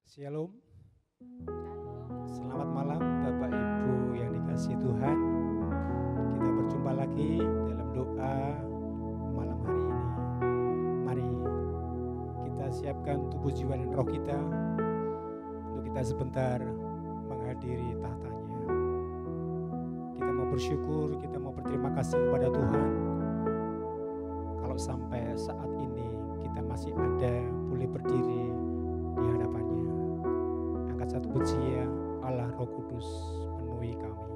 Shalom, Shalom. selamat malam Bapak Ibu yang dikasihi Tuhan. Kita berjumpa lagi dalam doa malam hari ini. Mari kita siapkan tubuh, jiwa, dan roh kita untuk kita sebentar menghadiri tahtanya. Kita mau bersyukur, kita mau berterima kasih kepada Tuhan. Kalau sampai saat ini kita masih ada, boleh berdiri di hadapannya. Angkat satu pujian, Allah Roh Kudus penuhi kami.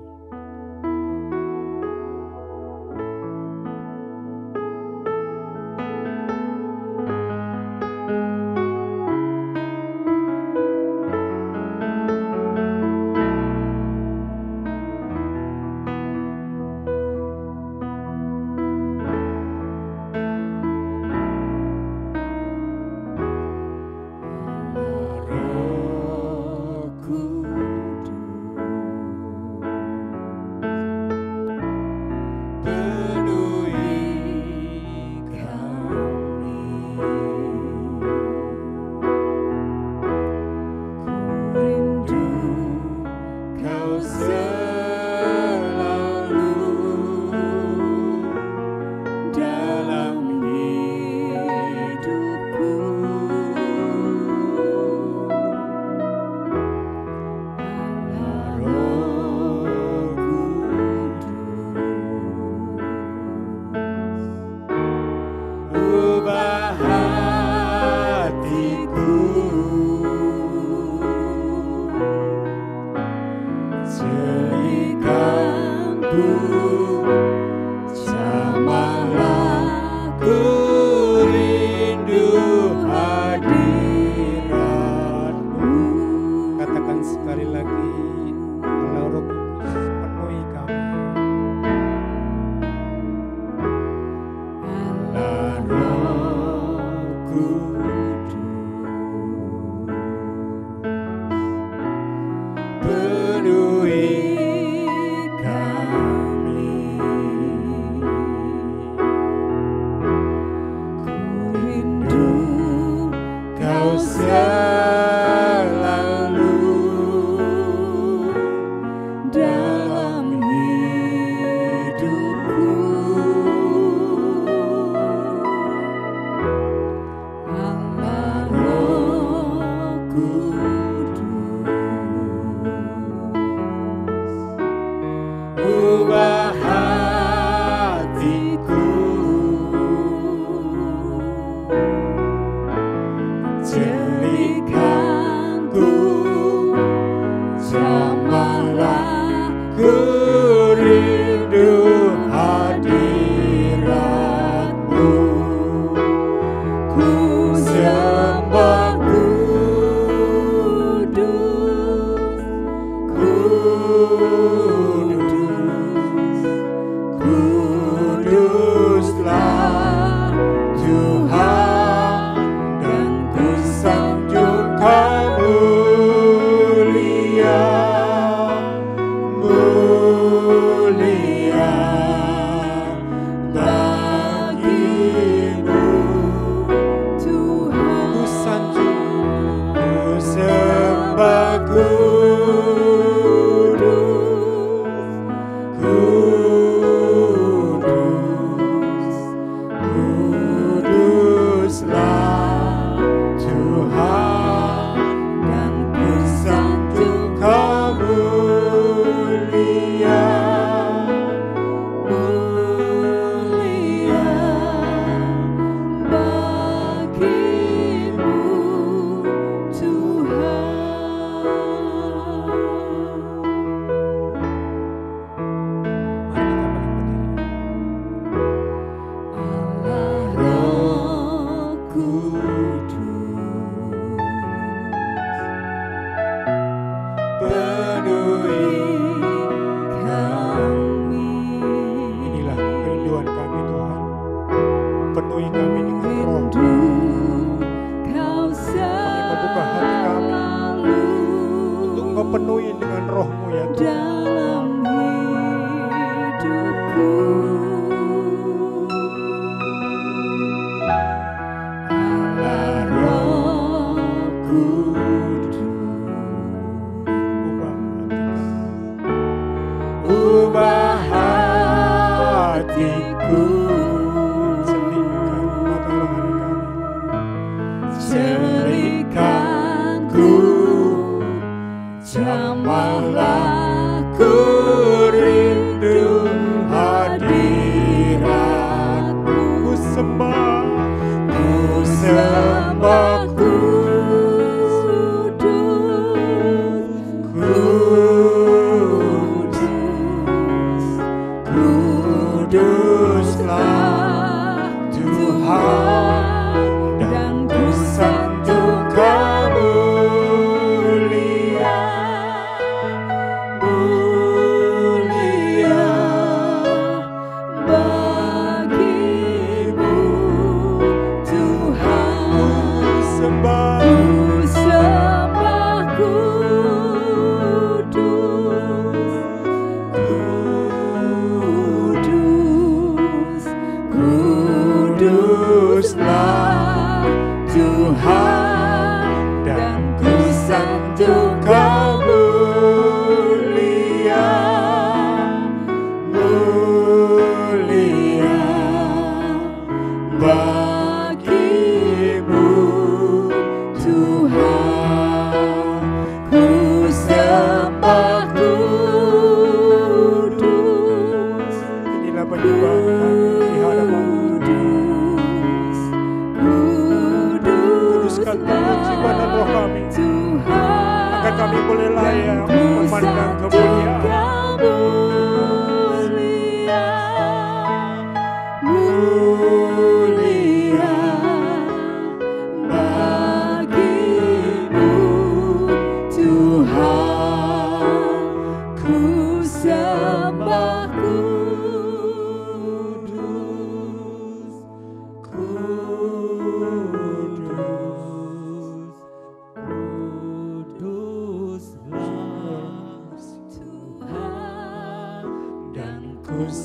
memandang kemuliaan.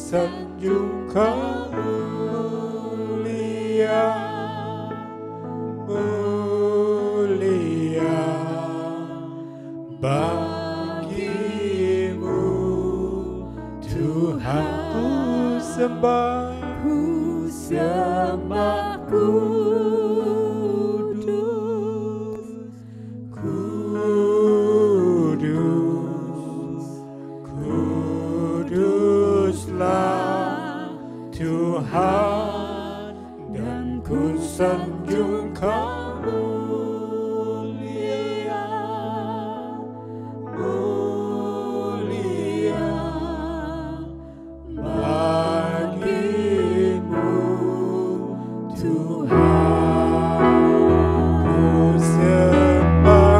Sanjung Kau mulia, mulia bagimu Tuhan. Ku sembah kudus, kudus, kuduslah Tuhan, dan ku sanjung Kau mulia, mulia bagimu Tuhan. Ku sembah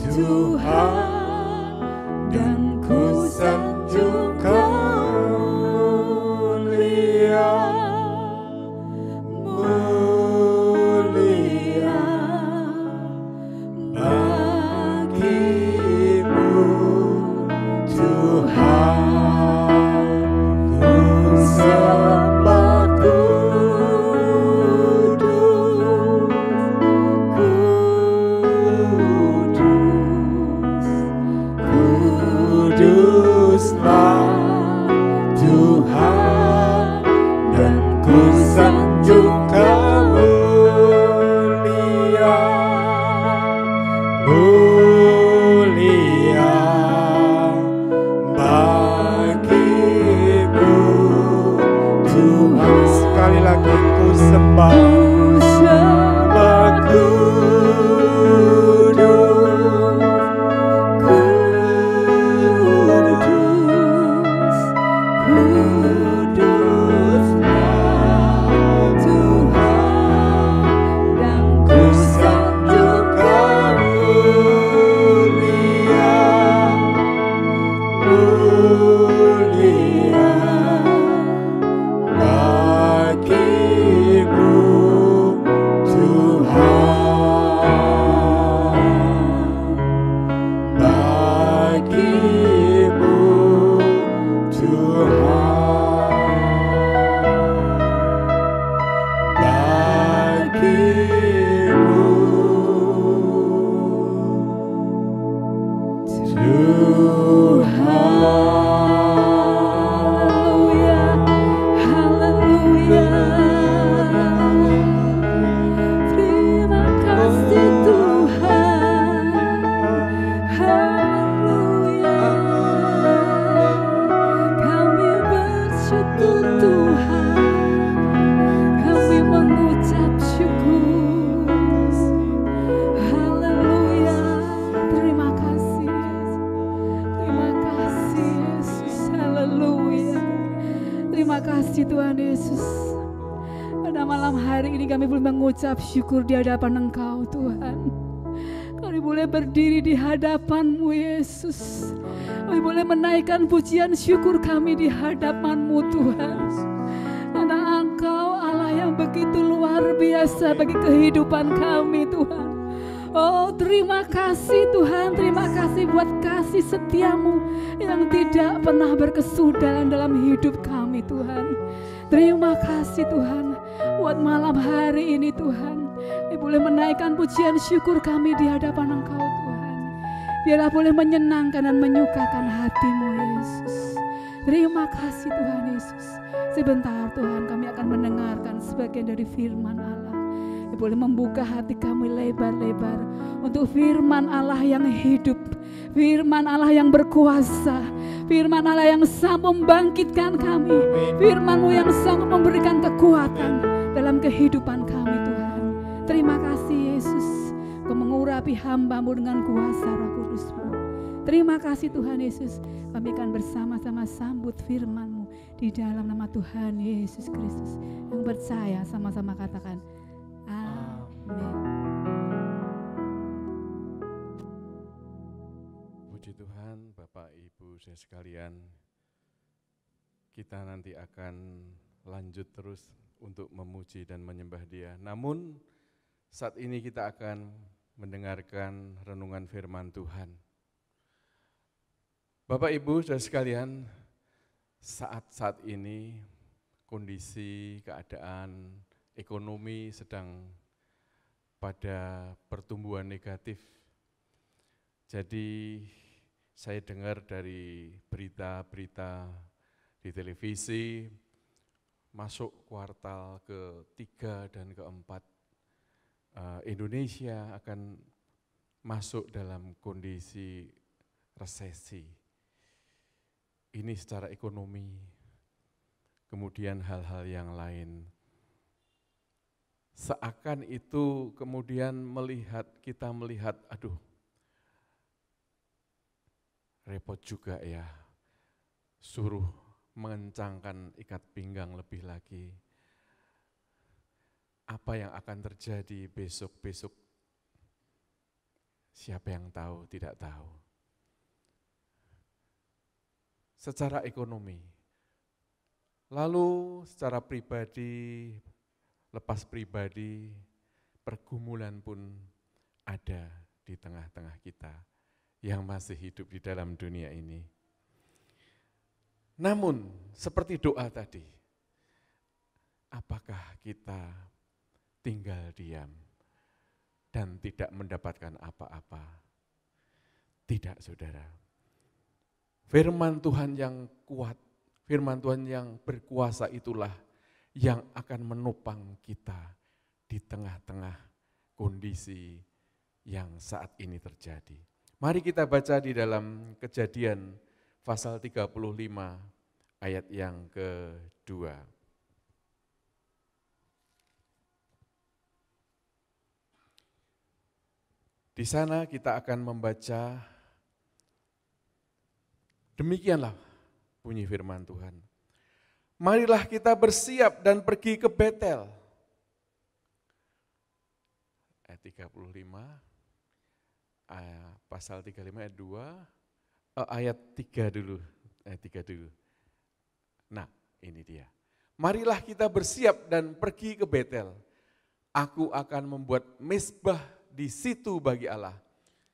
Tuhan, dan ku sanjung sembah Tuhan dan ku sanjung Kau mulia, mulia bagimu Tuhan. Sekali lagi ku sembah mengucap syukur di hadapan Engkau Tuhan. Kami boleh berdiri di hadapan-Mu Yesus. Kami boleh menaikkan pujian syukur kami di hadapan-Mu Tuhan. Karena Engkau Allah yang begitu luar biasa bagi kehidupan kami Tuhan. Oh terima kasih Tuhan, terima kasih buat kasih setia-Mu yang tidak pernah berkesudahan dalam hidup kami Tuhan. Terima kasih Tuhan buat malam hari ini Tuhan. Kami boleh menaikkan pujian syukur kami di hadapan Engkau Tuhan. Biarlah boleh menyenangkan dan menyukakan hati-Mu Yesus. Terima kasih Tuhan Yesus. Sebentar Tuhan kami akan mendengarkan sebagian dari firman Allah. Kami boleh membuka hati kami lebar-lebar untuk firman Allah yang hidup. Firman Allah yang berkuasa, firman Allah yang sanggup membangkitkan kami, firman-Mu yang sanggup memberikan kekuatan dalam kehidupan kami Tuhan. Terima kasih Yesus, Kau mengurapi hamba-Mu dengan kuasa Roh Kudus-Mu. Terima kasih Tuhan Yesus, kami akan bersama-sama sambut firman-Mu di dalam nama Tuhan Yesus Kristus. Yang percaya sama-sama katakan amin. Puji Tuhan, Bapak Ibu saudara sekalian, kita nanti akan lanjut terus untuk memuji dan menyembah Dia. Namun saat ini kita akan mendengarkan renungan firman Tuhan. Bapak Ibu saudara sekalian, saat-saat ini kondisi keadaan ekonomi sedang pada pertumbuhan negatif. Jadi saya dengar dari berita-berita di televisi, masuk kuartal ke-3 dan ke-4, Indonesia akan masuk dalam kondisi resesi. Ini secara ekonomi, kemudian hal-hal yang lain. Seakan itu kemudian kita melihat, aduh, repot juga ya, suruh mengencangkan ikat pinggang lebih lagi. Apa yang akan terjadi besok-besok? Siapa yang tahu, tidak tahu. Secara ekonomi. Lalu secara pribadi, lepas pribadi, pergumulan pun ada di tengah-tengah kita yang masih hidup di dalam dunia ini. Namun, seperti doa tadi, apakah kita tinggal diam dan tidak mendapatkan apa-apa? Tidak, saudara. Firman Tuhan yang kuat, firman Tuhan yang berkuasa itulah yang akan menopang kita di tengah-tengah kondisi yang saat ini terjadi. Mari kita baca di dalam Kejadian pasal 35 ayat yang kedua. Di sana kita akan membaca, demikianlah bunyi firman Tuhan. Marilah kita bersiap dan pergi ke Betel. Ayat 35, pasal 35 ayat 2, ayat 3 dulu. Ayat 3 dulu. Nah, ini dia. Marilah kita bersiap dan pergi ke Betel. Aku akan membuat mezbah di situ bagi Allah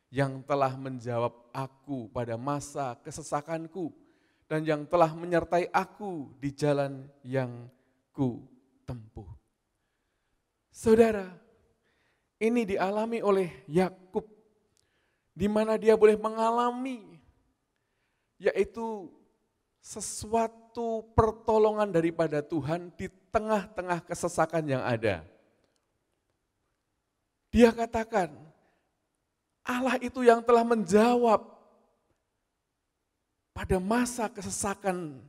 yang telah menjawab aku pada masa kesesakanku dan yang telah menyertai aku di jalan yang ku tempuh. Saudara, ini dialami oleh Yakub, di mana dia boleh mengalami, yaitu sesuatu pertolongan daripada Tuhan di tengah-tengah kesesakan yang ada. Dia katakan, Allah itu yang telah menjawab pada masa kesesakan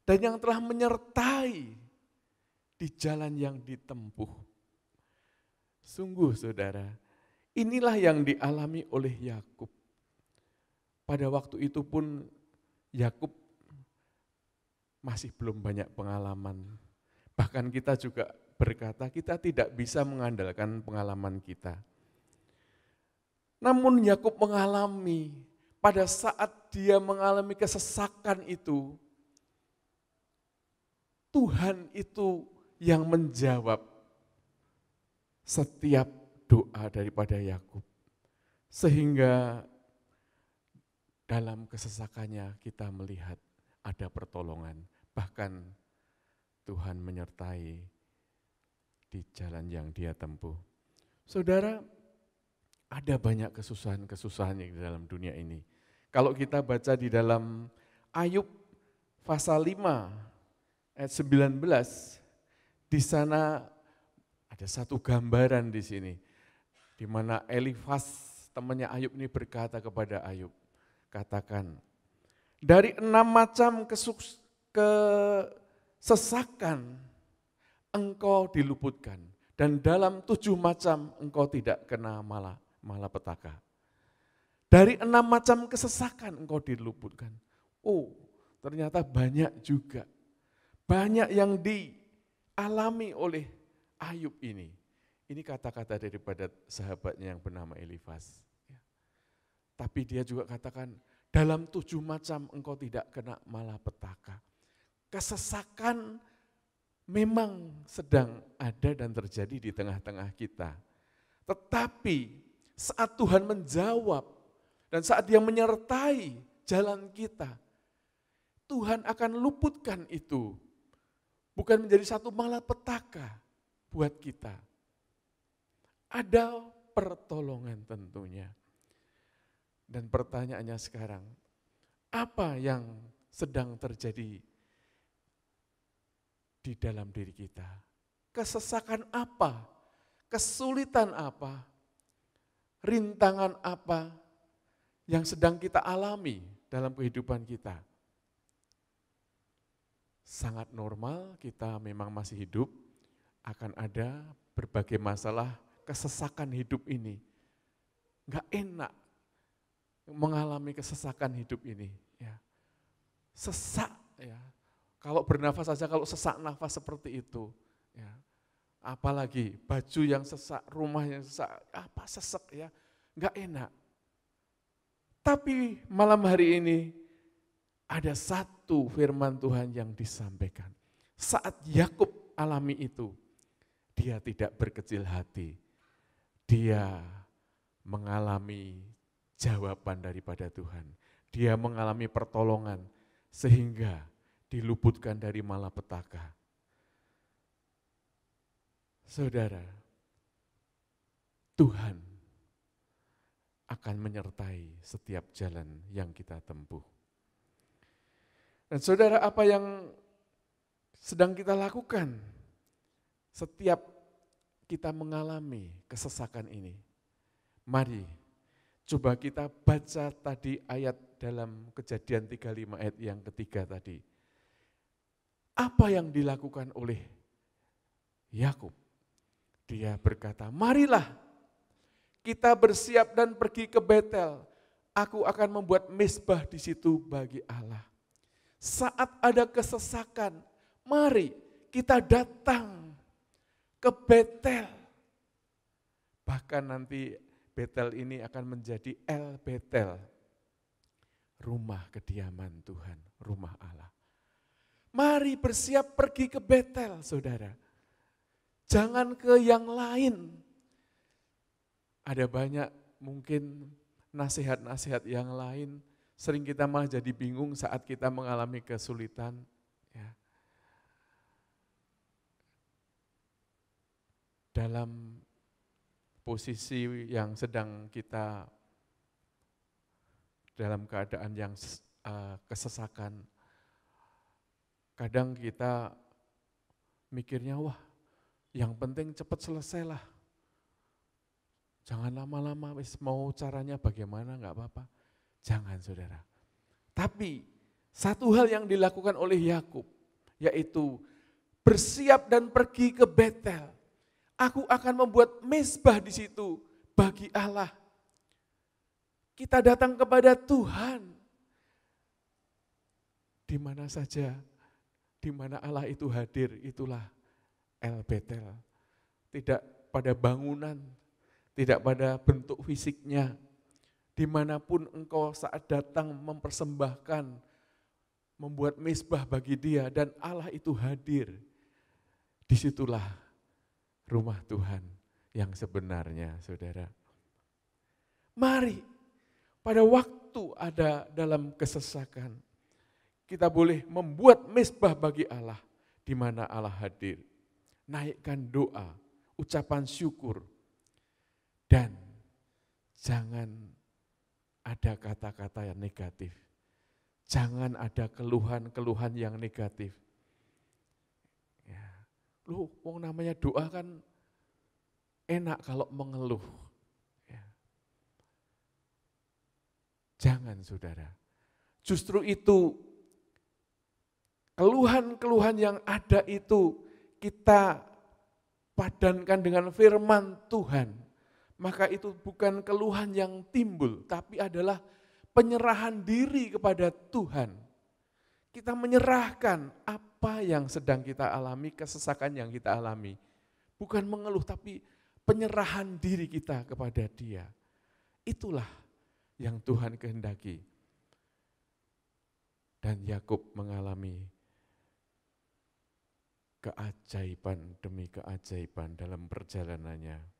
dan yang telah menyertai di jalan yang ditempuh. Sungguh saudara, inilah yang dialami oleh Yakub. Pada waktu itu pun Yakub masih belum banyak pengalaman. Bahkan kita juga berkata kita tidak bisa mengandalkan pengalaman kita. Namun Yakub mengalami, pada saat dia mengalami kesesakan itu, Tuhan itu yang menjawab setiap doa daripada Yakub. Sehingga dalam kesesakannya kita melihat ada pertolongan. Bahkan Tuhan menyertai di jalan yang dia tempuh. Saudara, ada banyak kesusahan-kesusahan yang di dalam dunia ini. Kalau kita baca di dalam Ayub pasal 5 ayat 19, di sana ada satu gambaran di sini, di mana Elifas temannya Ayub ini berkata kepada Ayub, katakan, dari 6 macam kesesakan engkau diluputkan, dan dalam 7 macam engkau tidak kena malapetaka. Dari 6 macam kesesakan engkau diluputkan. Oh, ternyata banyak juga. Banyak yang dialami oleh Ayub ini. Ini kata-kata daripada sahabatnya yang bernama Elifas. Tapi dia juga katakan, dalam 7 macam engkau tidak kena malapetaka. Kesesakan memang sedang ada dan terjadi di tengah-tengah kita. Tetapi saat Tuhan menjawab dan saat dia menyertai jalan kita, Tuhan akan luputkan itu. Bukan menjadi satu malapetaka buat kita. Ada pertolongan tentunya. Dan pertanyaannya sekarang, apa yang sedang terjadi di dalam diri kita? Kesesakan apa? Kesulitan apa? Rintangan apa yang sedang kita alami dalam kehidupan kita? Sangat normal, kita memang masih hidup, akan ada berbagai masalah kesesakan hidup ini. Enggak enak mengalami kesesakan hidup ini. Ya. Sesak, ya. Kalau bernafas saja, kalau sesak nafas seperti itu. Ya. Apalagi baju yang sesak, rumah yang sesak, apa sesek ya, enggak enak. Tapi malam hari ini ada satu firman Tuhan yang disampaikan. Saat Yakub alami itu, dia tidak berkecil hati. Dia mengalami jawaban daripada Tuhan. Dia mengalami pertolongan sehingga diluputkan dari malapetaka. Saudara, Tuhan akan menyertai setiap jalan yang kita tempuh. Dan saudara, apa yang sedang kita lakukan setiap kita mengalami kesesakan ini? Mari coba kita baca tadi ayat dalam Kejadian 35 ayat yang ketiga tadi. Apa yang dilakukan oleh Yakub? Dia berkata, marilah kita bersiap dan pergi ke Betel. Aku akan membuat mezbah di situ bagi Allah. Saat ada kesesakan, mari kita datang ke Betel. Bahkan nanti Betel ini akan menjadi El Betel, rumah kediaman Tuhan, rumah Allah. Mari bersiap pergi ke Betel, saudara. Jangan ke yang lain. Ada banyak mungkin nasihat-nasihat yang lain, sering kita malah jadi bingung saat kita mengalami kesulitan. Ya. Dalam posisi yang sedang kita dalam keadaan yang kesesakan, kadang kita mikirnya, wah yang penting cepat selesailah. Jangan lama-lama, mau caranya bagaimana enggak apa-apa. Jangan saudara. Tapi satu hal yang dilakukan oleh Yakub, yaitu bersiap dan pergi ke Betel. Aku akan membuat mezbah di situ bagi Allah. Kita datang kepada Tuhan. Di mana saja, di mana Allah itu hadir, itulah El Betel. Tidak pada bangunan, tidak pada bentuk fisiknya. Dimanapun engkau saat datang mempersembahkan, membuat mezbah bagi Dia, dan Allah itu hadir. Disitulah rumah Tuhan yang sebenarnya, saudara. Mari, pada waktu ada dalam kesesakan, kita boleh membuat mezbah bagi Allah, di mana Allah hadir. Naikkan doa, ucapan syukur, dan jangan ada kata-kata yang negatif. Jangan ada keluhan-keluhan yang negatif. Ya. Lu, wong namanya doa kan enak kalau mengeluh. Ya. Jangan saudara. Justru itu, keluhan-keluhan yang ada itu kita padankan dengan firman Tuhan, maka itu bukan keluhan yang timbul, tapi adalah penyerahan diri kepada Tuhan. Kita menyerahkan apa yang sedang kita alami, kesesakan yang kita alami. Bukan mengeluh, tapi penyerahan diri kita kepada Dia. Itulah yang Tuhan kehendaki. Dan Yakub mengalami keajaiban demi keajaiban dalam perjalanannya.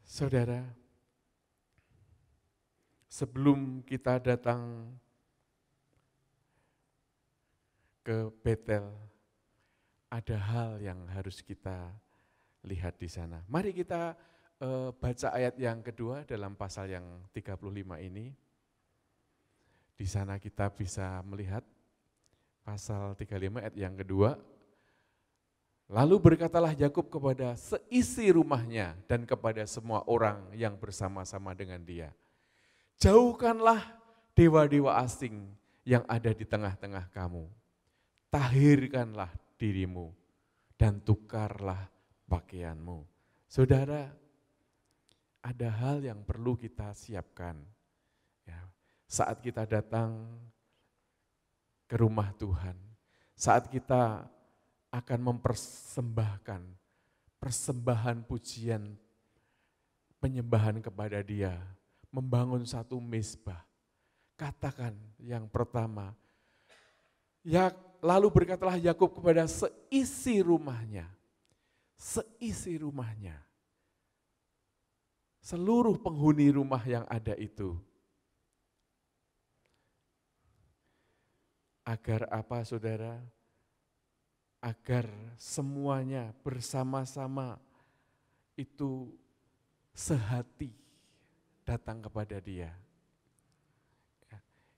Saudara, sebelum kita datang ke Betel, ada hal yang harus kita lihat di sana. Mari kita baca ayat yang kedua dalam pasal yang 35 ini. Di sana kita bisa melihat pasal 35 ayat yang kedua. Lalu berkatalah Yakub kepada seisi rumahnya dan kepada semua orang yang bersama-sama dengan dia. Jauhkanlah dewa-dewa asing yang ada di tengah-tengah kamu. Tahirkanlah dirimu dan tukarlah pakaianmu. Saudara, ada hal yang perlu kita siapkan. Ya, saat kita datang ke rumah Tuhan, saat kita akan mempersembahkan persembahan pujian, penyembahan kepada Dia, membangun satu mezbah. Katakan yang pertama, ya, lalu berkatalah Yakub kepada seisi rumahnya, seluruh penghuni rumah yang ada itu. Agar apa saudara? Agar semuanya bersama-sama itu sehati datang kepada Dia.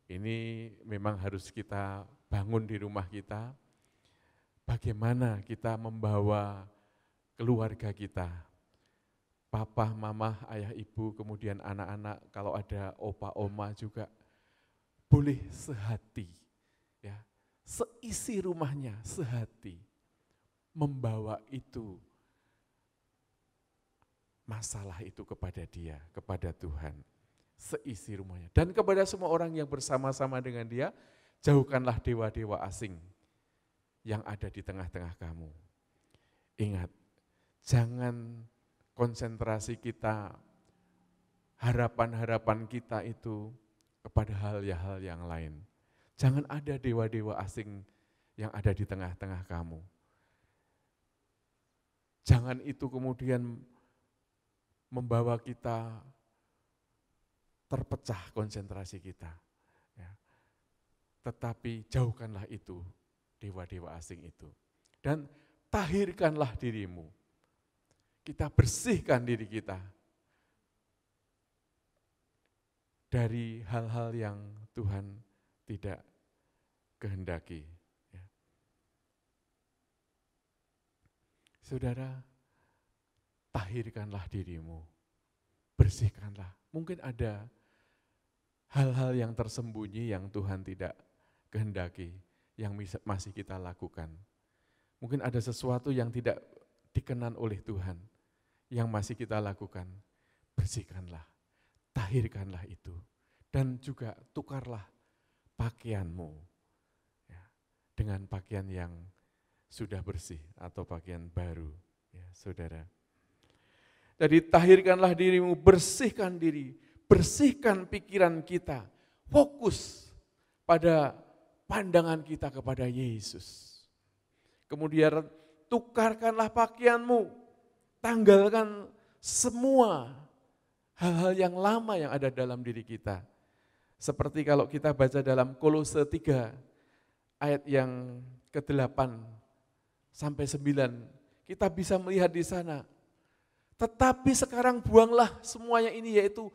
Ini memang harus kita bangun di rumah kita. Bagaimana kita membawa keluarga kita, papa, mama, ayah, ibu, kemudian anak-anak, kalau ada opa, oma juga, boleh sehati, ya, seisi rumahnya, sehati, membawa itu, masalah itu kepada dia, kepada Tuhan, seisi rumahnya. Dan kepada semua orang yang bersama-sama dengan dia, jauhkanlah dewa-dewa asing yang ada di tengah-tengah kamu. Ingat, jangan konsentrasi kita, harapan-harapan kita itu kepada hal-hal yang lain. Jangan ada dewa-dewa asing yang ada di tengah-tengah kamu. Jangan itu kemudian membawa kita terpecah konsentrasi kita. Ya. Tetapi jauhkanlah itu, dewa-dewa asing itu. Dan tahirkanlah dirimu. Kita bersihkan diri kita dari hal-hal yang Tuhan tidak kehendaki. Ya. Saudara, tahirkanlah dirimu, bersihkanlah. Mungkin ada hal-hal yang tersembunyi yang Tuhan tidak kehendaki, yang masih kita lakukan. Mungkin ada sesuatu yang tidak dikenan oleh Tuhan, yang masih kita lakukan. Bersihkanlah, tahirkanlah itu. Dan juga tukarlah pakaianmu ya, dengan pakaian yang sudah bersih atau pakaian baru. Ya, saudara. Jadi tahirkanlah dirimu, bersihkan diri, bersihkan pikiran kita, fokus pada pandangan kita kepada Yesus. Kemudian tukarkanlah pakaianmu, tanggalkan semua hal-hal yang lama yang ada dalam diri kita. Seperti kalau kita baca dalam Kolose 3 ayat yang ke-8 sampai 9, kita bisa melihat di sana. Tetapi sekarang buanglah semuanya ini, yaitu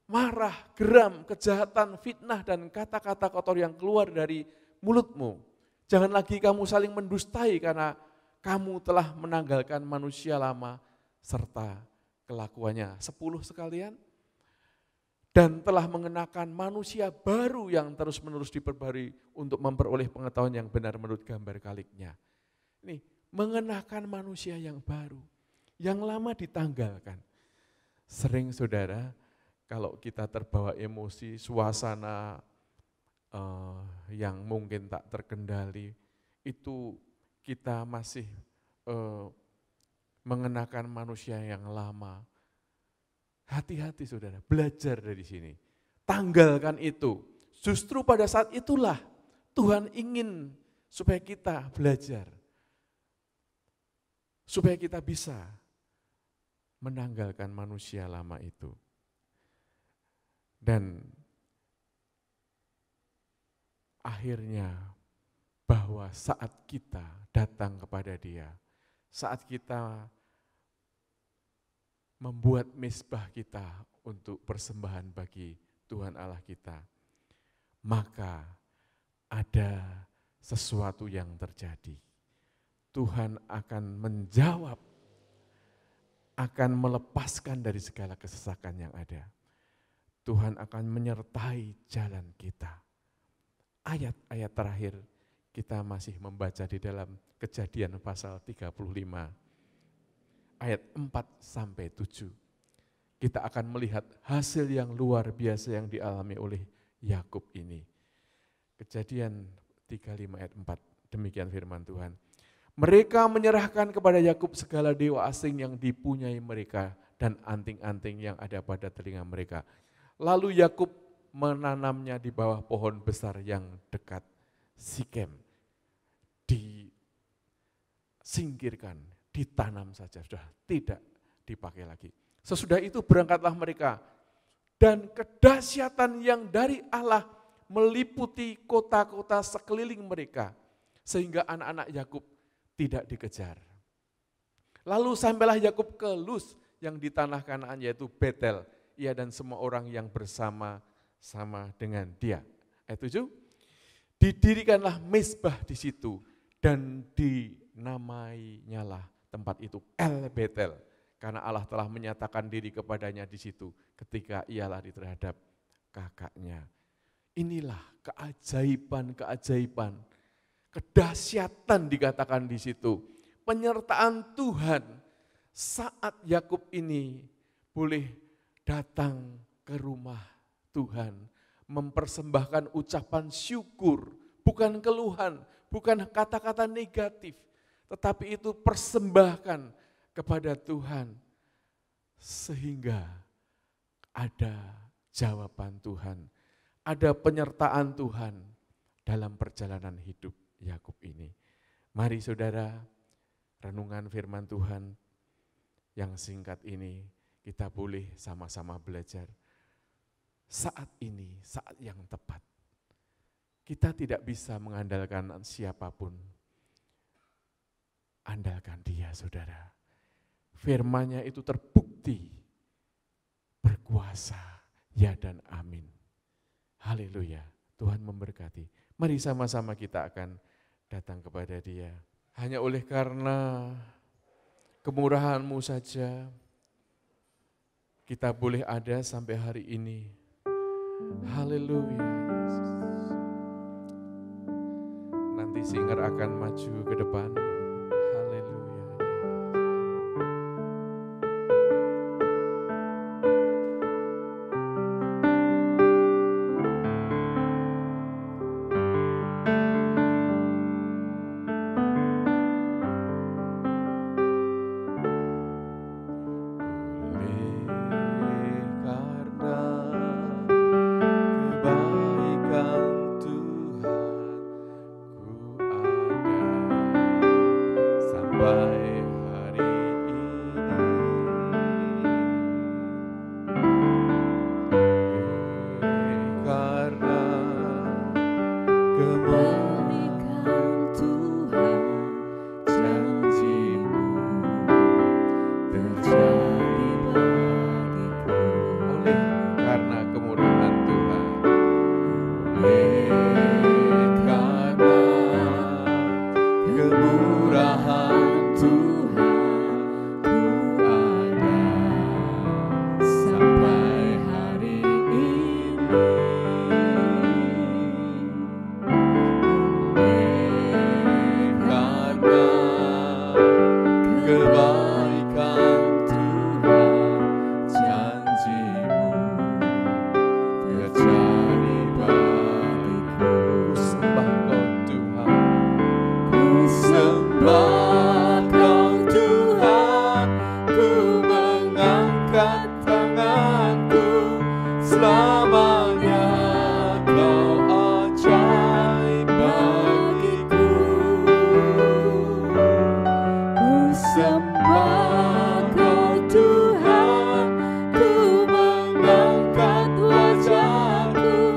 marah, geram, kejahatan, fitnah, dan kata-kata kotor yang keluar dari mulutmu. Jangan lagi kamu saling mendustai karena kamu telah menanggalkan manusia lama serta kelakuannya. 10 sekalian. Dan telah mengenakan manusia baru yang terus-menerus diperbarui untuk memperoleh pengetahuan yang benar menurut gambar kaliknya. Ini mengenakan manusia yang baru, yang lama ditanggalkan. Sering saudara, kalau kita terbawa emosi, suasana yang mungkin tak terkendali, itu kita masih mengenakan manusia yang lama. Hati-hati saudara, belajar dari sini. Tanggalkan itu. Justru pada saat itulah Tuhan ingin supaya kita belajar. Supaya kita bisa menanggalkan manusia lama itu. Dan akhirnya bahwa saat kita datang kepada Dia, saat kita membuat mezbah kita untuk persembahan bagi Tuhan Allah kita, maka ada sesuatu yang terjadi. Tuhan akan menjawab, akan melepaskan dari segala kesesakan yang ada. Tuhan akan menyertai jalan kita. Ayat-ayat terakhir kita masih membaca di dalam Kejadian pasal 35. Ayat 4-7, kita akan melihat hasil yang luar biasa yang dialami oleh Yakub ini. Kejadian 35 ayat 4, demikian firman Tuhan. Mereka menyerahkan kepada Yakub segala dewa asing yang dipunyai mereka dan anting-anting yang ada pada telinga mereka. Lalu Yakub menanamnya di bawah pohon besar yang dekat Sikem. Disingkirkan, ditanam saja, sudah tidak dipakai lagi. Sesudah itu berangkatlah mereka, dan kedahsyatan yang dari Allah meliputi kota-kota sekeliling mereka, sehingga anak-anak Yakub tidak dikejar. Lalu sampailah Yakub ke Luz yang di tanah Kanaan, yaitu Betel, ia dan semua orang yang bersama-sama dengan dia. Ayat 7, didirikanlah mezbah di situ dan dinamainyalah tempat itu El Betel, karena Allah telah menyatakan diri kepadanya di situ ketika ia lari terhadap kakaknya. Inilah keajaiban-keajaiban, kedahsyatan dikatakan di situ. Penyertaan Tuhan saat Yakub ini boleh datang ke rumah Tuhan, mempersembahkan ucapan syukur, bukan keluhan, bukan kata-kata negatif, tetapi itu persembahkan kepada Tuhan, sehingga ada jawaban Tuhan, ada penyertaan Tuhan dalam perjalanan hidup Yakub ini. Mari saudara, renungan firman Tuhan yang singkat ini kita boleh sama-sama belajar. Saat ini, saat yang tepat. Kita tidak bisa mengandalkan siapapun. Andalkan Dia, saudara. Firman-Nya itu terbukti berkuasa, ya dan amin. Haleluya, Tuhan memberkati. Mari sama-sama kita akan datang kepada Dia. Hanya oleh karena kemurahan-Mu saja, kita boleh ada sampai hari ini. Haleluya, Yesus. Nanti singer akan maju ke depan. Haleluya. Tuhan, ku mengangkat wajahku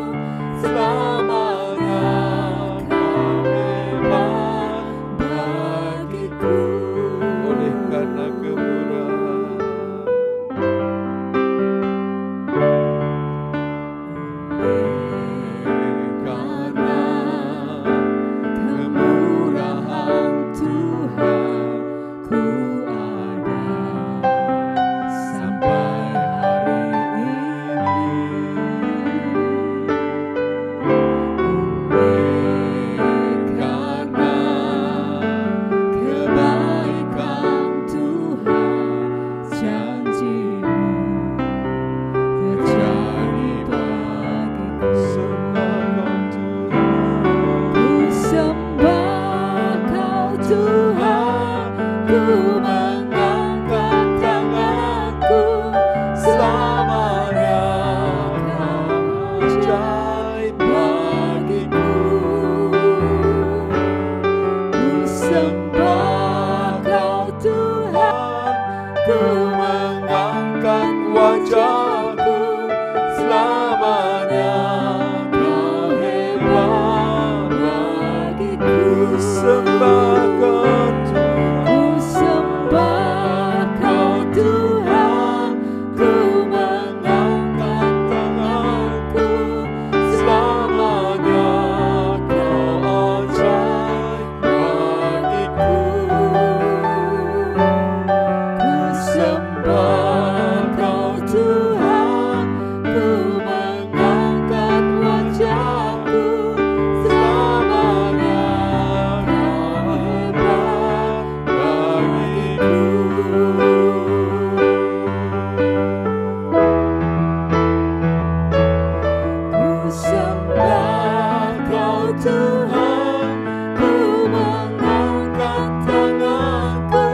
Tuhan, ku mengangkat tanganku,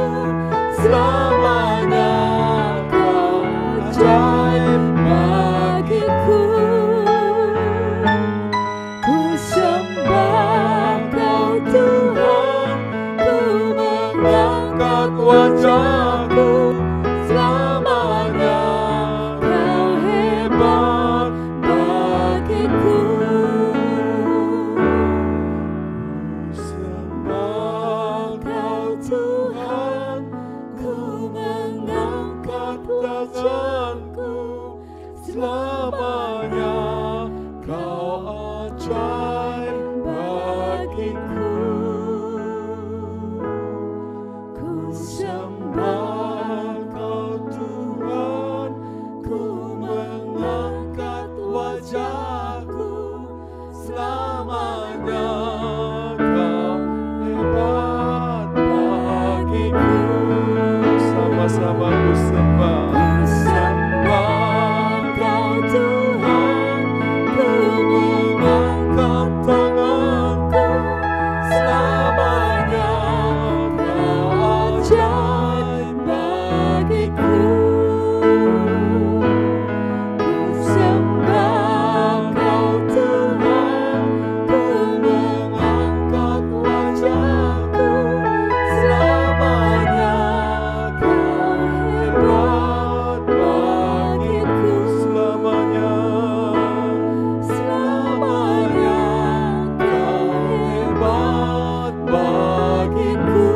selamanya Kau ajaib bagiku. Ku sembah Kau Tuhan, ku mengangkat wajahku, selamanya Kau hebat bagiku. Ku sembah Kau Tuhan, ku mengangkat tanganku, selamanya Kau ajaib bagiku. Ku sembah Kau Tuhan, ku mengangkat wajahku, selamanya Kau hebat bagiku. Sama-sama ku sembah. Ku sembah Kau Tuhan, ku mengangkat tanganku, selamanya Kau ajaib bagiku. Ku sembah Kau Tuhan, ku mengangkat wajahku, selamanya Kau hebat bagiku. Selamanya, selamanya Kau hebat bagiku.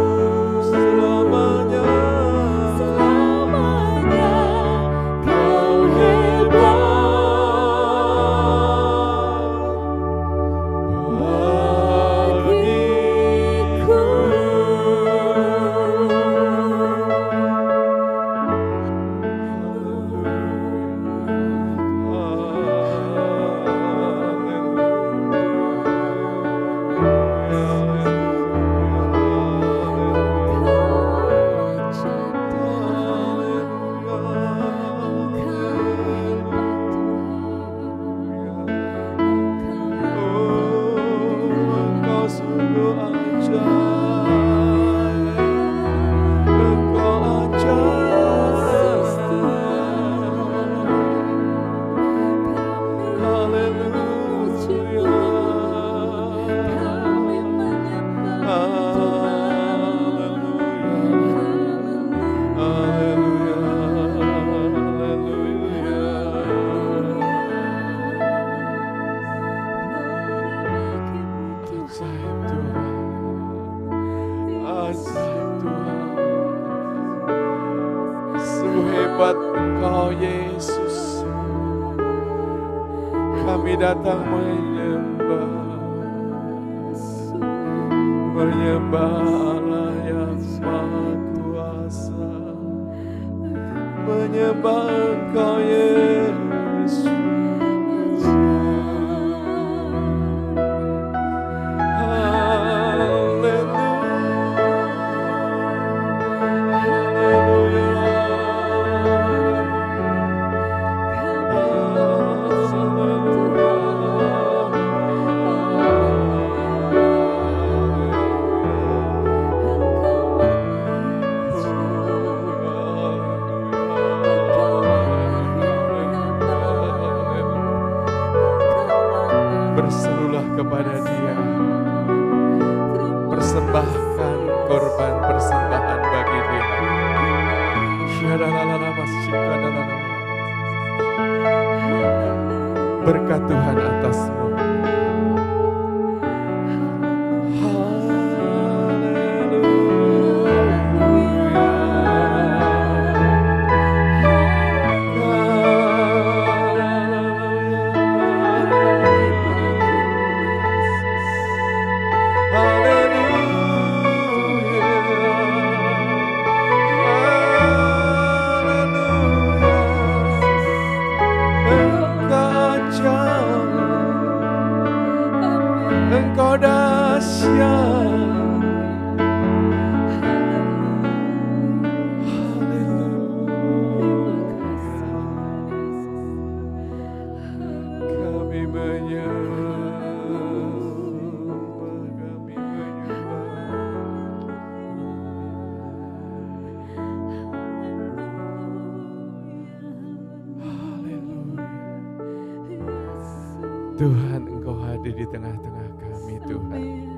Selamanya, selamanya Kau hebat bagiku. Engkau sungguh ajaib, Engkau ajaib. Haleluya, haleluya, haleluya, ajaib Tuhan, ajaib Tuhan. Sungguh hebat Engkau Yesus. Kami datang menyembah Allah yang Maha Kuasa, menyembah Engkau Yesus. Berserulah kepada Dia, persembahkan korban persembahan bagi Dia. Berkat Tuhan atasmu. Engkau dahsyat. Kami menyembah. Tuhan, Engkau hadir di tengah-tengah kami Tuhan. Amin.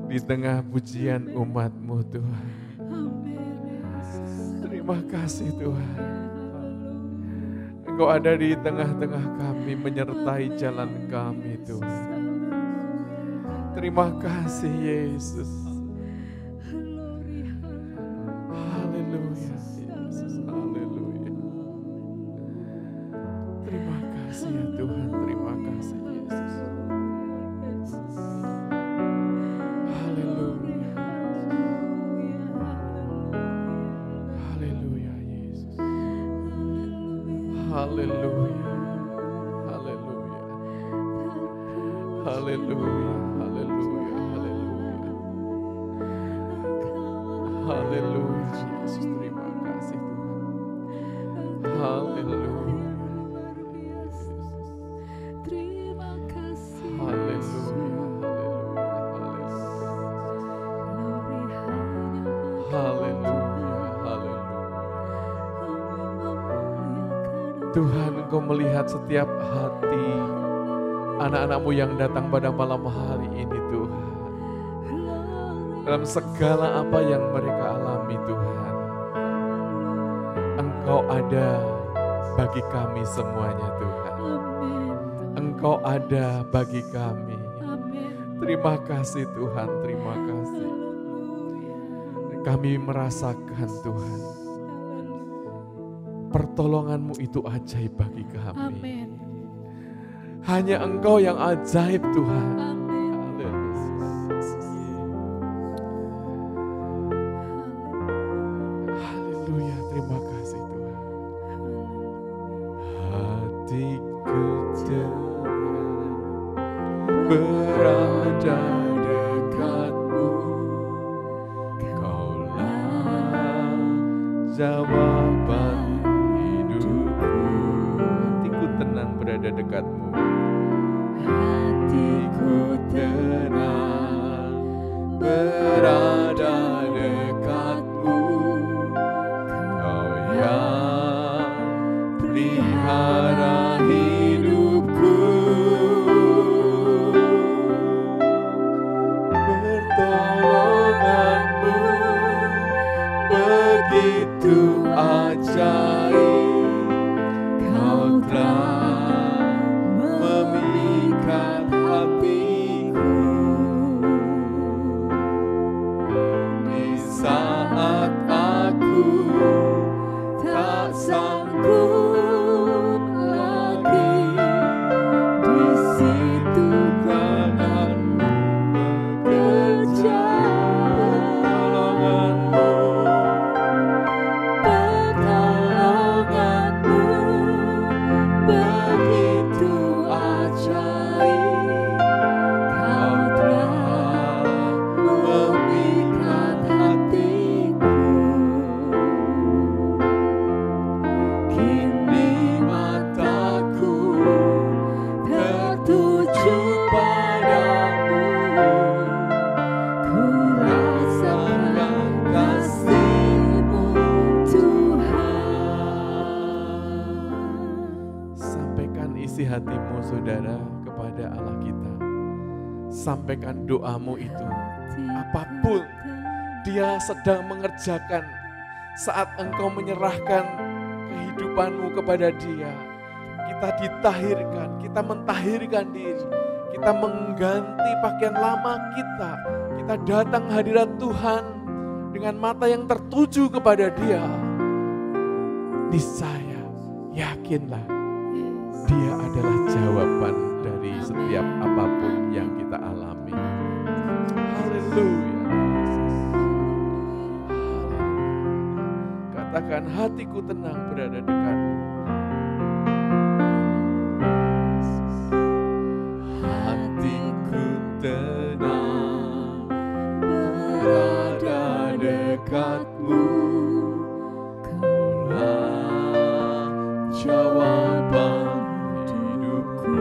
Di tengah pujian umat-Mu Tuhan. Amin, Yesus. Terima kasih Tuhan. Engkau ada di tengah-tengah kami, menyertai jalan kami Tuhan. Terima kasih Yesus. Haleluya Yesus, haleluya. Terima kasih ya Tuhan, terima kasih Yesus. Haleluya. Haleluya Yesus. Haleluya. Haleluya. Haleluya. Haleluya. Haleluya. Haleluya Yesus, terima kasih Tuhan. Haleluya. Terima kasih. Haleluya. Haleluya. Tuhan, Engkau melihat setiap hati anak-anak-Mu yang datang pada malam hari ini Tuhan. Dalam segala apa yang mereka alami Tuhan, Engkau ada bagi kami semuanya Tuhan. Engkau ada bagi kami. Terima kasih Tuhan, terima kasih. Kami merasakan Tuhan, pertolongan-Mu itu ajaib bagi kami. Amin. Hanya Engkau yang ajaib Tuhan. Haleluya, terima kasih Tuhan. Hatiku tenang berada dekat-Mu. Kaulah jawaban hidupku. Hatiku tenang berada dekat-Mu. Hatiku tenang berada dekat-Mu. Kau yang pelihara hidupku. Pertolongan-Mu begitu ajaib. Kau telah memikat hatiku. Di saat aku tak sanggup lagi, di situ tangan-Mu bekerja. Pertolongan-Mu begitu ajaib. Kau telah memikat hatiku. Kini mataku tertuju padamu. Ku rasakan kasih-Mu Tuhan. Sampaikan isi hatimu saudara kepada Allah kita. Sampaikan doamu itu. Apapun Dia sedang mengerjakan, saat engkau menyerahkan kehidupanmu kepada Dia, kita ditahirkan, kita mentahirkan diri, kita mengganti pakaian lama kita datang hadirat Tuhan dengan mata yang tertuju kepada Dia. Niscaya, yakinlah, Dia adalah jawaban dari setiap apapun yang kita alami. Haleluya. Katakan, hatiku tenang berada dekat-Mu. Hatiku tenang berada dekat-Mu. Kaulah jawaban hidupku.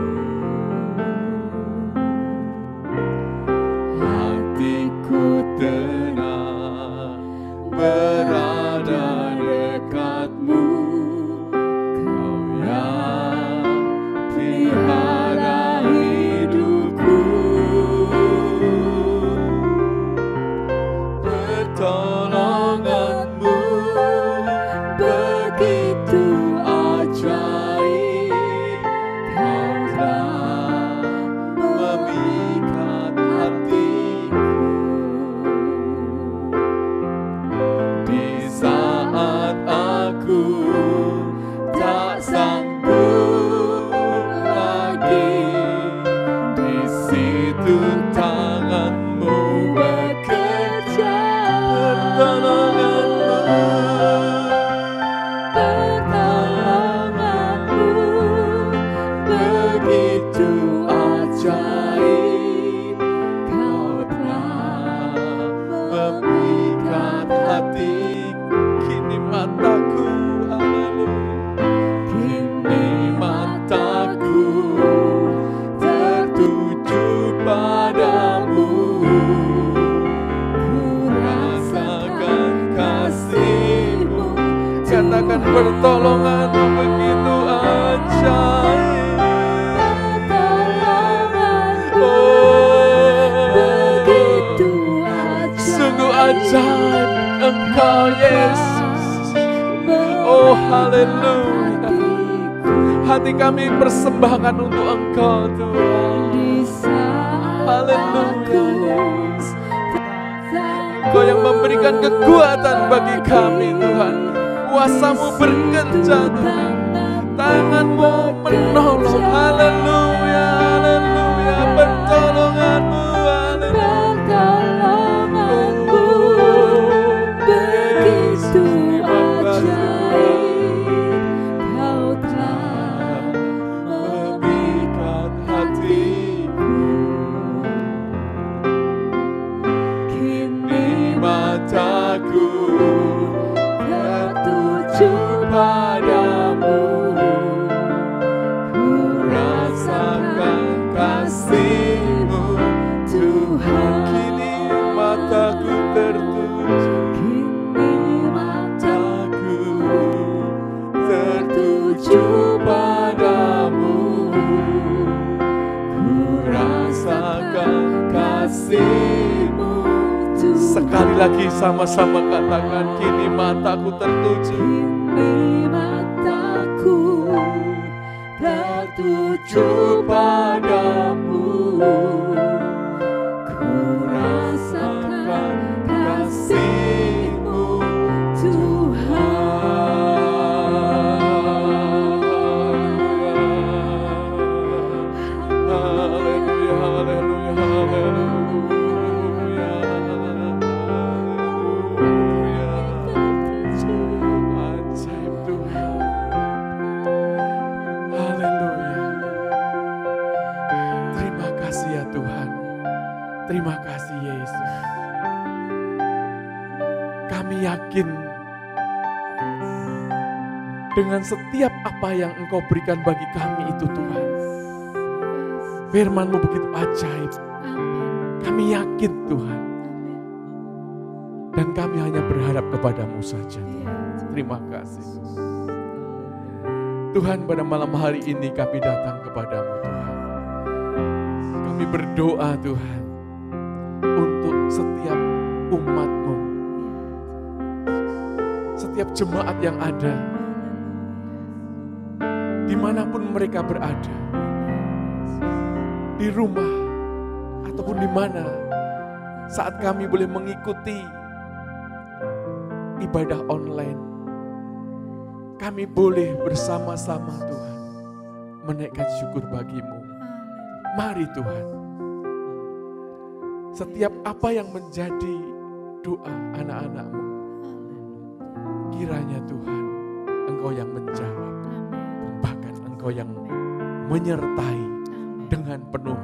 Hatiku tenang berada dekat-Mu. Haleluya. Hati kami persembahkan untuk Engkau Tuhan. Haleluya. Engkau yang memberikan kekuatan bagi kami Tuhan. Kuasa-Mu bekerja Tuhan. Tangan-Mu menolong. Haleluya, haleluya. Pertolongan-Mu, Pertolonganmu begitu ajaib. Kau telah memikat hatiku. Kini mataku tertuju padamu. Ku rasakan kasih-Mu Tuhan. Kini mataku tertuju. Kini mataku Tertuju padamu. Ku rasakan kasih-Mu. Sekali lagi sama-sama katakan, kini mataku tertuju. Kini mataku tertuju padamu. Ku rasakan kasih-Mu Tuhan. Haleluya, haleluya, haleluya. Ajaib Tuhan. Haleluya. Terima kasih ya Tuhan. Terima kasih Yesus. Kami yakin dengan setiap apa yang Engkau berikan bagi kami itu Tuhan. Firman-Mu begitu ajaib. Kami yakin Tuhan. Dan kami hanya berharap kepadamu saja. Terima kasih. Tuhan, pada malam hari ini kami datang kepadamu Tuhan. Kami berdoa Tuhan untuk setiap umat-Mu, setiap jemaat yang ada, dimanapun mereka berada, di rumah ataupun di mana, saat kami boleh mengikuti ibadah online, kami boleh bersama-sama Tuhan menaikkan syukur bagi-Mu. Mari Tuhan, setiap apa yang menjadi doa anak-anak-Mu, kiranya Tuhan Engkau yang menjawab, bahkan Engkau yang menyertai dengan penuh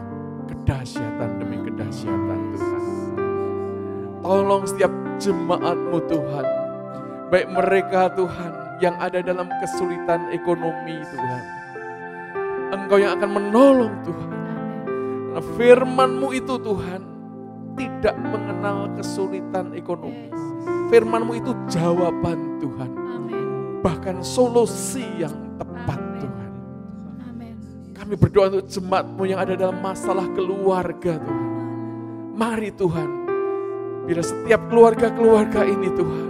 kedahsyatan demi kedahsyatan Tuhan. Tolong setiap jemaat-Mu Tuhan, baik mereka Tuhan yang ada dalam kesulitan ekonomi Tuhan, Engkau yang akan menolong Tuhan. Firman-Mu itu Tuhan tidak mengenal kesulitan ekonomi. Firman-Mu itu jawaban Tuhan, bahkan solusi yang tepat Tuhan. Kami berdoa untuk jemaat-Mu yang ada dalam masalah keluarga Tuhan. Mari Tuhan, bila setiap keluarga-keluarga ini Tuhan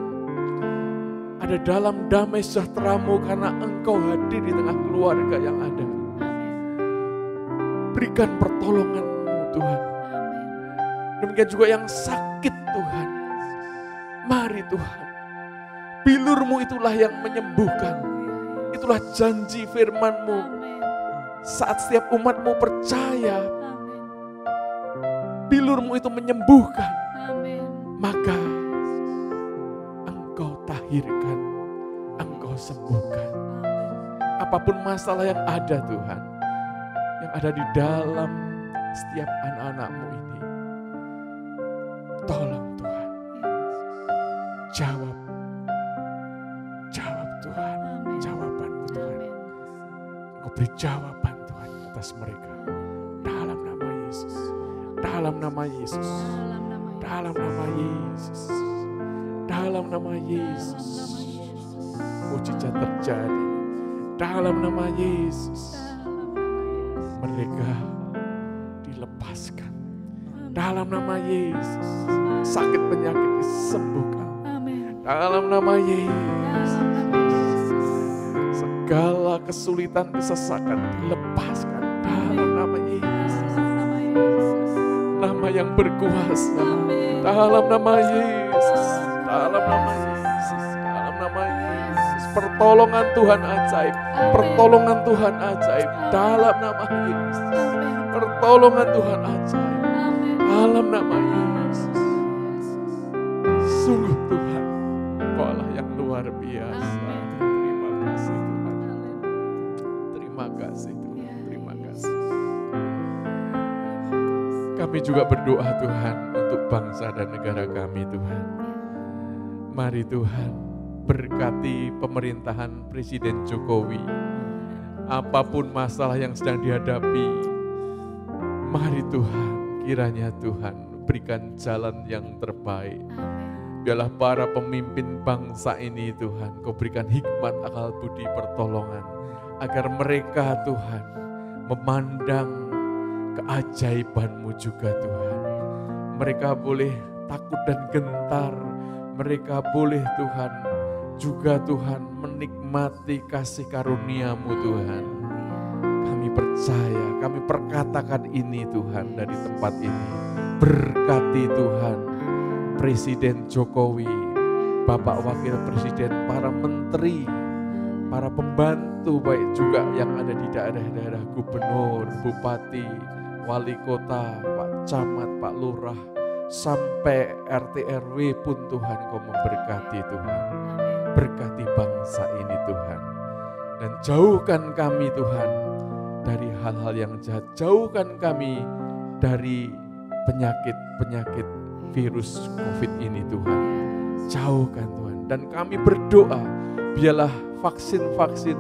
ada dalam damai sejahtera-Mu karena Engkau hadir di tengah keluarga yang ada. Berikan pertolongan-Mu Tuhan. Demikian juga yang sakit Tuhan. Mari Tuhan, bilur-Mu itulah yang menyembuhkan. Itulah janji firman-Mu. Saat setiap umat-Mu percaya, bilur-Mu itu menyembuhkan, maka Engkau tahirkan, Engkau sembuhkan. Apapun masalah yang ada Tuhan, yang ada di dalam setiap anak-anak-Mu ini, tolong Tuhan, jawab Tuhan, jawaban-Mu Tuhan. Engkau beri jawaban Tuhan atas mereka, dalam nama Yesus, dalam nama Yesus, dalam nama Yesus, dalam nama Yesus. Mujizat terjadi dalam nama Yesus. Mereka dilepaskan dalam nama Yesus. Sakit penyakit disembuhkan dalam nama Yesus. segala kesulitan, kesesakan dilepaskan dalam nama Yesus. Nama yang berkuasa, dalam nama Yesus, dalam nama Yesus, dalam nama Yesus. Pertolongan Tuhan ajaib, pertolongan Tuhan ajaib, dalam nama Yesus. Pertolongan Tuhan ajaib, dalam nama Yesus. Sungguh Tuhan, Engkau Allah yang luar biasa. Terima kasih Tuhan. Terima kasih Tuhan, terima kasih. Kami juga berdoa Tuhan untuk bangsa dan negara kami Tuhan. Mari Tuhan berkati pemerintahan Presiden Jokowi. Apapun masalah yang sedang dihadapi, mari Tuhan, kiranya Tuhan berikan jalan yang terbaik. Biarlah para pemimpin bangsa ini Tuhan, Kau berikan hikmat, akal budi, pertolongan. Agar mereka Tuhan memandang keajaiban-Mu juga Tuhan. Mereka boleh takut dan gentar. Mereka boleh Tuhan juga Tuhan menikmati kasih karunia-Mu Tuhan. Kami percaya, kami perkatakan ini Tuhan dari tempat ini. Berkati Tuhan Presiden Jokowi, Bapak Wakil Presiden, para menteri, para pembantu baik juga yang ada di daerah-daerah, gubernur, bupati, wali kota, Pak Camat, Pak Lurah, sampai RT RW pun Tuhan Kau memberkati Tuhan. Berkati bangsa ini Tuhan. Dan jauhkan kami Tuhan dari hal-hal yang jahat. Jauhkan kami dari penyakit-penyakit virus COVID ini Tuhan. Jauhkan Tuhan. Dan kami berdoa, biarlah vaksin-vaksin,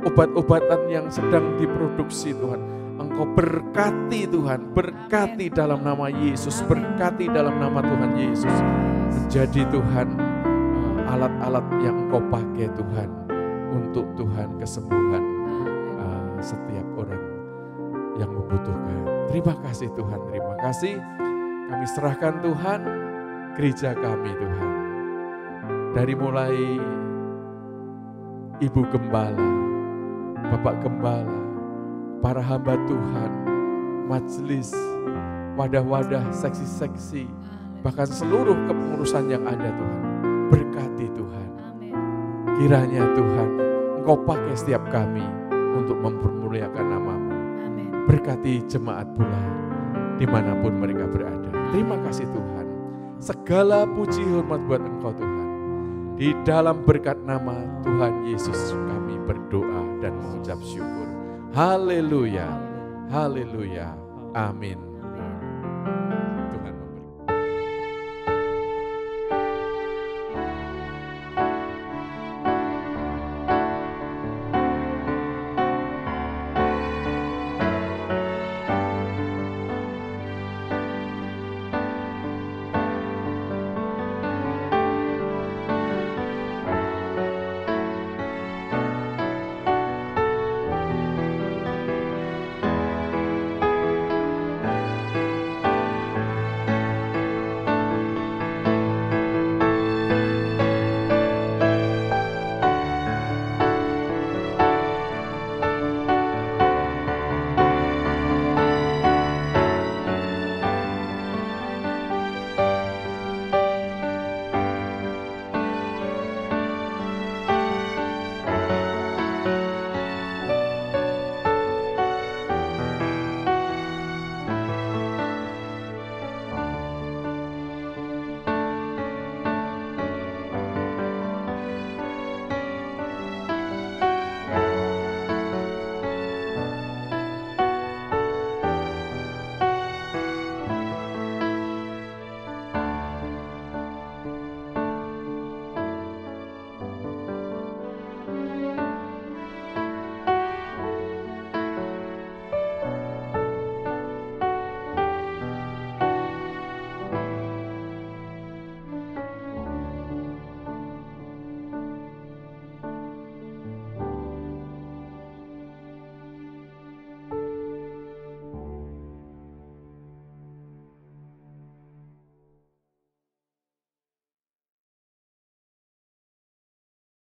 obat-obatan yang sedang diproduksi Tuhan, Engkau berkati Tuhan, berkati dalam nama Yesus, berkati dalam nama Tuhan Yesus. Menjadi Tuhan alat-alat yang Engkau pakai Tuhan, untuk Tuhan kesembuhan setiap orang yang membutuhkan. Terima kasih Tuhan, terima kasih. Kami serahkan Tuhan gereja kami Tuhan. Dari mulai Ibu Gembala, Bapak Gembala, para hamba Tuhan, majelis, wadah-wadah, seksi-seksi, bahkan seluruh kepengurusan yang ada Tuhan. Berkati Tuhan. Kiranya Tuhan, Engkau pakai setiap kami untuk mempermuliakan nama-Mu. Berkati jemaat pula dimanapun mereka berada. Terima kasih Tuhan. Segala puji hormat buat Engkau Tuhan. Di dalam berkat nama Tuhan Yesus kami berdoa dan mengucap syukur. Haleluya, haleluya, amin.